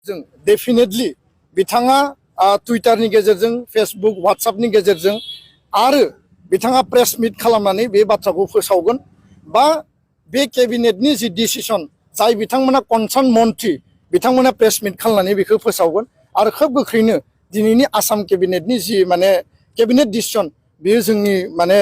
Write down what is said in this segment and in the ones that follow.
जों डेफिनेटलि बिथाङा टुइटारनि गेजेरजों फेसबुक व्हाट्सएपनि गेजेरजों आरो बिथाङा प्रेस मिट खालामनानै बे बाथ्राखौ फोसावगोन बा बे केबिनेटनि जि डिसिसन जाय बिथांमोना कनसार्न मन्थ्रि बिथांमोना प्रेस मिट खालामनानै बेखौ फोसावगोन आरो खोब गोख्रैनो दिनैनि आसाम केबिनेटनि जि माने केबिनेट डिसिसन बेयो जोंनि माने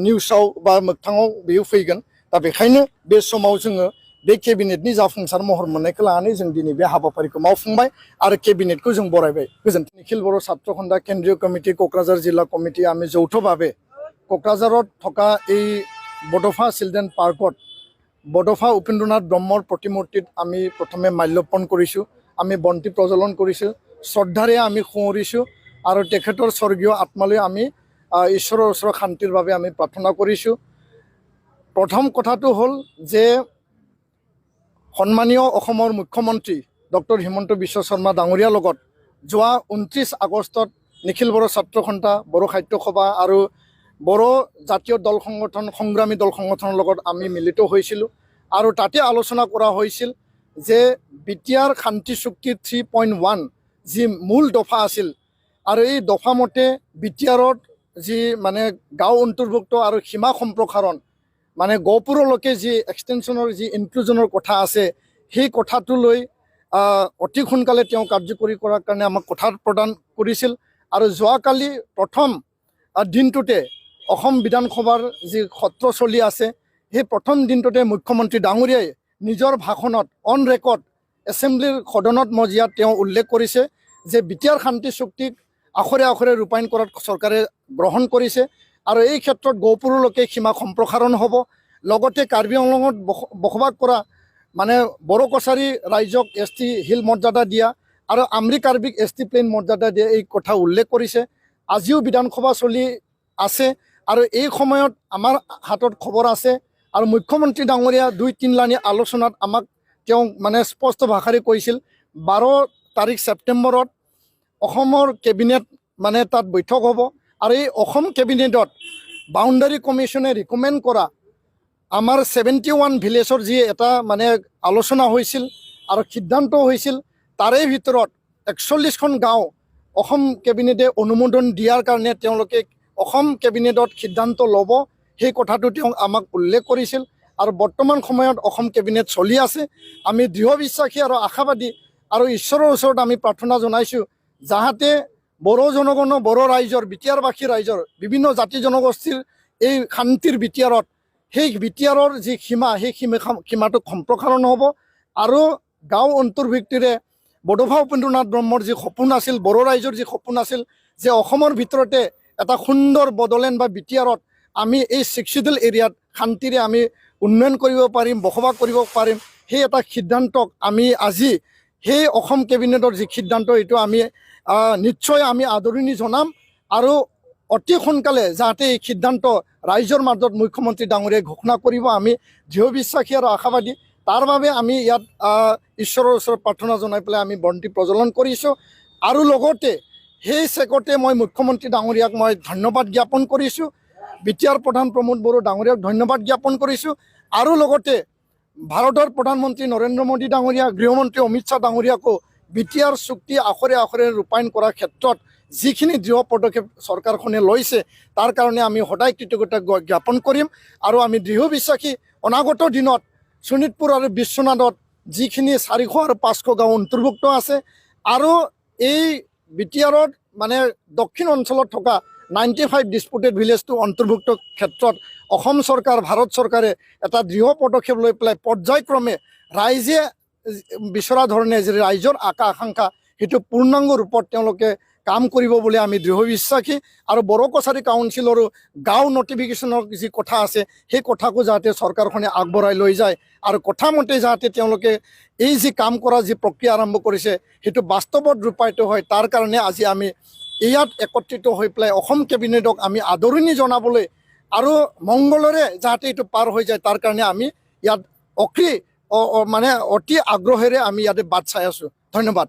निउसाव बा मोगथाङाव बेयो फैगोन दा बेखायनो बे समाव जोङो बे केबिनेटनि जाफुंसार महर मोननायखौ लानानै जों दिनै बे हाबाफारिखौ मावफुंबाय आरो केबिनेटखौ जों बरायबाय गोजोन्थों। निखिल बर' ছাত্ৰ সন্থা কেন্দ্ৰীয় কমিটি কোকৰাঝাৰ জিলা কমিটি আমি যৌথভাৱে কোকৰাঝাৰত থকা এই বডোফা চিলড্ৰেন পাৰ্কত বডোফা উপেন্দ্ৰনাথ ব্ৰহ্মৰ প্ৰতিমূৰ্তিত আমি প্ৰথমে মাল্যৰ্পণ কৰিছোঁ, আমি বন্তি প্ৰজ্বলন কৰিছোঁ, শ্ৰদ্ধাৰে আমি সুঁৱৰিছোঁ আৰু তেখেতৰ স্বৰ্গীয় আত্মালৈ আমি ঈশ্বৰৰ ওচৰত শান্তিৰ বাবে আমি প্ৰাৰ্থনা কৰিছোঁ। প্ৰথম কথাটো হ'ল যে সন্মানীয় অসমৰ মুখ্যমন্ত্ৰী ডক্টৰ হিমন্ত বিশ্ব শৰ্মা ডাঙৰীয়াৰ লগত যোৱা 29 আগষ্টত নিখিল বড়ো ছাত্ৰ সন্থা বড়ো সাহিত্য সভা আৰু বড়ো জাতীয় দল সংগঠন সংগ্ৰামী দল সংগঠনৰ লগত আমি মিলিত হৈছিলোঁ আৰু তাতে আলোচনা কৰা হৈছিল যে বিটিআৰ শান্তি চুক্তি 3.1 যি মূল দফা আছিল আৰু এই দফা মতে বিটিআৰত যি মানে গাঁও অন্তৰ্ভুক্ত আৰু সীমা সম্প্ৰসাৰণ মানে গহপুৰলৈকে যি এক্সটেনশ্যনৰ যি ইনক্লুজনৰ কথা আছে সেই কথাটো লৈ অতি সোনকালে তেওঁ কাৰ্যকৰী কৰাৰ কাৰণে আমাক কথা প্ৰদান কৰিছিল আৰু যোৱাকালি প্ৰথম দিনটোতে অসম বিধানসভাৰ যি সত্ৰ চলি আছে সেই প্ৰথম দিনটোতে মুখ্যমন্ত্ৰী ডাঙৰীয়াই নিজৰ ভাষণত অন ৰেকৰ্ড এছেম্বলিৰ সদনত মজিয়াত তেওঁ উল্লেখ কৰিছে যে বিটিআৰ শান্তি চুক্তিক আখৰে আখৰে ৰূপায়ণ কৰাত চৰকাৰে গ্ৰহণ কৰিছে আৰু এই ক্ষেত্ৰত গহপুৰলৈকে সীমা সম্প্ৰসাৰণ হ'ব লগতে কাৰ্বি আংলঙত বসবাস কৰা মানে বড়ো কছাৰী ৰাইজক ST হিল মৰ্যাদা দিয়া আৰু আমৰি কাৰ্বিক ST প্লেইন মৰ্যাদা দিয়া এই কথা উল্লেখ কৰিছে। আজিও বিধানসভা চলি আছে আৰু এই সময়ত আমাৰ হাতত খবৰ আছে আৰু মুখ্যমন্ত্ৰী ডাঙৰীয়া 2-3 লানি আলোচনাত আমাক তেওঁ মানে স্পষ্ট ভাষাৰে কৈছিল 12 তাৰিখ ছেপ্টেম্বৰত অসমৰ কেবিনেট মানে তাত বৈঠক হ'ব আৰু এই অসম কেবিনেটত বাউণ্ডাৰী কমিশ্যনে ৰিকমেণ্ড কৰা আমাৰ 71 ভিলেজৰ যি এটা মানে আলোচনা হৈছিল আৰু সিদ্ধান্ত হৈছিল তাৰে ভিতৰত 41খন গাঁও অসম কেবিনেটে অনুমোদন দিয়াৰ কাৰণে তেওঁলোকে অসম কেবিনেটত সিদ্ধান্ত ল'ব সেই কথাটো তেওঁ আমাক উল্লেখ কৰিছিল আৰু বৰ্তমান সময়ত অসম কেবিনেট চলি আছে। আমি দৃঢ় বিশ্বাসী আৰু আশাবাদী আৰু ঈশ্বৰৰ ওচৰত আমি প্ৰাৰ্থনা জনাইছোঁ যাহাতে বড়ো জনগণ বড়ো ৰাইজৰ বিটিআৰবাসী ৰাইজৰ বিভিন্ন জাতি জনগোষ্ঠীৰ এই শান্তিৰ বিটিআৰত সেই বিটিআৰৰ যি সীমা সেই সীমাটো সম্প্ৰসাৰণ হ'ব আৰু গাঁও অন্তৰ্ভুক্তিৰে বডোফা উপেন্দ্ৰনাথ ব্ৰহ্মৰ যি সপোন আছিল বড়ো ৰাইজৰ যি সপোন আছিল যে অসমৰ ভিতৰতে এটা সুন্দৰ বড়োলেণ্ড বা বিটিআৰত আমি এই চিক্সিডেল এৰিয়াত শান্তিৰে আমি উন্নয়ন কৰিব পাৰিম বসবাস কৰিব পাৰিম সেই এটা সিদ্ধান্তক আমি আজি সেই অসম কেবিনেটৰ যি সিদ্ধান্ত এইটো আমি নিশ্চয় আমি আদৰণি জনাম আৰু অতি সোনকালে যাতে এই সিদ্ধান্ত ৰাইজৰ মাজত মুখ্যমন্ত্ৰী ডাঙৰীয়াই ঘোষণা কৰিব আমি দৃঢ় বিশ্বাসী আৰু আশাবাদী তাৰ বাবে আমি ইয়াত ঈশ্বৰৰ ওচৰত প্ৰাৰ্থনা জনাই পেলাই আমি বন্তি প্ৰজ্বলন কৰিছোঁ আৰু লগতে সেই চেকতে মই মুখ্যমন্ত্ৰী ডাঙৰীয়াক মই ধন্যবাদ জ্ঞাপন কৰিছোঁ, বিটিআৰ প্ৰধান প্ৰমোদ বড়ো ডাঙৰীয়াক ধন্যবাদ জ্ঞাপন কৰিছোঁ আৰু লগতে ভাৰতৰ প্ৰধানমন্ত্ৰী নৰেন্দ্ৰ মোদী ডাঙৰীয়া গৃহমন্ত্ৰী অমিত শ্বাহ ডাঙৰীয়াকো বিটিআৰ চুক্তি আখৰে আখৰে ৰূপায়ণ কৰাৰ ক্ষেত্ৰত যিখিনি দৃঢ় পদক্ষেপ চৰকাৰখনে লৈছে তাৰ কাৰণে আমি সদায় কৃতজ্ঞতা জ্ঞাপন কৰিম আৰু আমি দৃঢ় বিশ্বাসী অনাগত দিনত শোণিতপুৰ আৰু বিশ্বনাথত যিখিনি 400 আৰু 500 গাঁও অন্তৰ্ভুক্ত আছে আৰু এই বিটিআৰত মানে দক্ষিণ অঞ্চলত থকা 95 ডিস্পুটেড ভিলেজটো অন্তৰ্ভুক্ত ক্ষেত্ৰত অসম চৰকাৰ ভাৰত চৰকাৰে এটা দৃঢ় পদক্ষেপ লৈ পেলাই পৰ্যায়ক্ৰমে ৰাইজে বিচৰা ধৰণে যে ৰাইজৰ আকাংক্ষা সেইটো পূৰ্ণাংগ ৰূপত তেওঁলোকে কাম কৰিব বুলি আমি দৃঢ় বিশ্বাসী আৰু বড়ো কছাৰী কাউন্সিলৰো গাঁও নটিফিকেশ্যনৰ যি কথা আছে সেই কথাকো যাতে চৰকাৰখনে আগবঢ়াই লৈ যায় আৰু কথামতে যাতে তেওঁলোকে এই যি কাম কৰা যি প্ৰক্ৰিয়া আৰম্ভ কৰিছে সেইটো বাস্তৱত ৰূপায়িত হয় তাৰ কাৰণে আজি আমি ইয়াত একত্ৰিত হৈ পেলাই অসম কেবিনেটক আমি আদৰণি জনাবলৈ আৰু মংগলৰে যাতে এইটো পাৰ হৈ যায় তাৰ কাৰণে আমি ইয়াত মানে অতি আগ্ৰহেৰে আমি ইয়াতে বাট চাই আছোঁ। ধন্যবাদ।